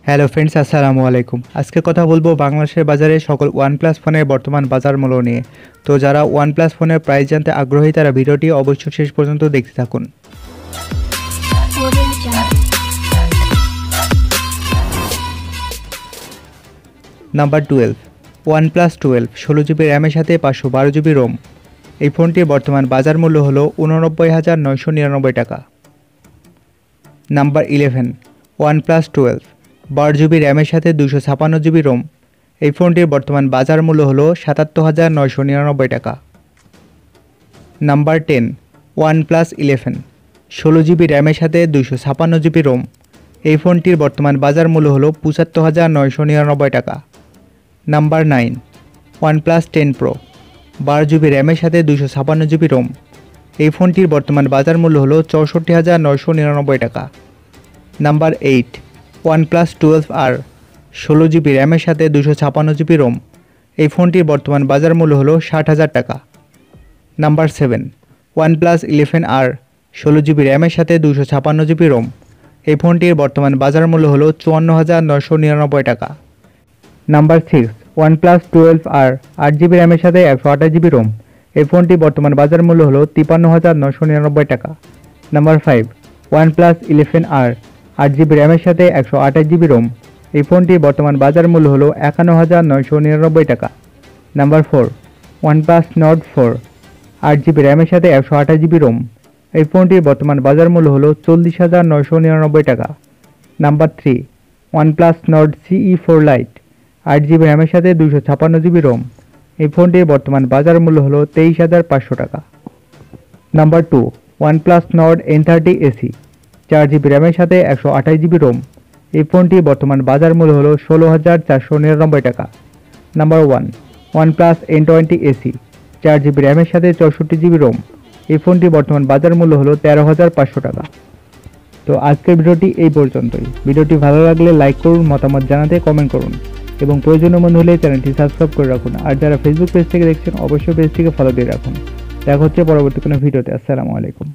Hello friends, আসসালামু আলাইকুম। আজকে কথা বলবো বাংলাদেশের বাজারে সকল ওয়ানপ্লাস ফোনের বর্তমান বাজার মূল্য নিয়ে। তো যারা ওয়ানপ্লাস ফোনের প্রাইস জানতে আগ্রহী তারা ভিডিওটি অবশ্যই শেষ পর্যন্ত দেখতে থাকুন। নাম্বার 12, ওয়ানপ্লাস 12 16 জিবি র্যামের সাথে 512 জিবি রোম। এই ফোনটির বর্তমান বাজার মূল্য হলো 89,999 টাকা। নাম্বার 11, ওয়ানপ্লাস 12 12 জিবি র্যামের সাথে 256 জিবি রোম। এই ফোনটির বর্তমান বাজার মূল্য হলো 77,999 টাকা। নাম্বার 10, ওয়ানপ্লাস 11 16 জিবি র্যামের সাথে 256 জিবি রোম। এই ফোনটির বর্তমান বাজার মূল্য হলো 75,999 টাকা। নাম্বার 9, ওয়ানপ্লাস 10 প্রো 12 জিবি র্যামের সাথে 256 জিবি রোম। এই ফোনটির বর্তমান বাজার মূল্য হলো 64,999 টাকা। নাম্বার 8, ওয়ানপ্লাস 12R 16 জিবি র্যামের সাথে 256 জিবি রোম। এই ফোনটির বর্তমান বাজার মূল্য হলো 60,000 টাকা। নাম্বার 7, ওয়ানপ্লাস 11R 16 জিবি র্যামের সাথে 256 জিবি রোম। এই ফোনটির বর্তমান বাজার মূল্য হলো 54,999 টাকা। নাম্বার 6, ওয়ানপ্লাস 12R 8 জিবি র্যামের সাথে 128 জিবি রোম। এই ফোনটির বর্তমান বাজার মূল্য হলো 53,999 টাকা। নাম্বার 5, ওয়ানপ্লাস 11R 8 জিবি র্যামের সাথে 128 জিবি রোম। এই ফোনটির বর্তমান বাজার মূল্য হলো 51,999 টাকা। নাম্বার 4, ওয়ানপ্লাস নর্ড 4 8 জিবি র্যামের সাথে 128 জিবি রোম। এই ফোনটির বর্তমান বাজার মূল্য হলো 40,999 টাকা। Number 3, OnePlus Nord CE4 lite 8 GB র্যামের সাথে 256 জিবি রোম। এই ফোনটির বর্তমান বাজার মূল্য হলো 23,500 টাকা। Number 2, OnePlus Nord N30 AC 4 GB র্যামের সাথে 128 জিবি রোম। এই ফোনটির বর্তমান বাজার মূল্য হলো 16,499 টাকা। Number 1, OnePlus N20 AC 4 GB র্যামের সাথে 64 জিবি রোম। এই ফোনটির বর্তমান বাজার মূল্য হলো 13,500 টাকা। তো আজকের ভিডিওটি এই পর্যন্তই। ভিডিওটি ভালো লাগলে লাইক করুন, মতামত জানাতে কমেন্ট করুন এবং প্রয়োজনীয় মনে হলে চ্যানেলটি সাবস্ক্রাইব করে রাখুন। আর যারা ফেসবুক পেজ থেকে দেখছেন অবশ্যই পেজটিকে ফলো দিয়ে রাখুন। দেখা হচ্ছে পরবর্তী কোনো ভিডিওতে। আসসালামু আলাইকুম।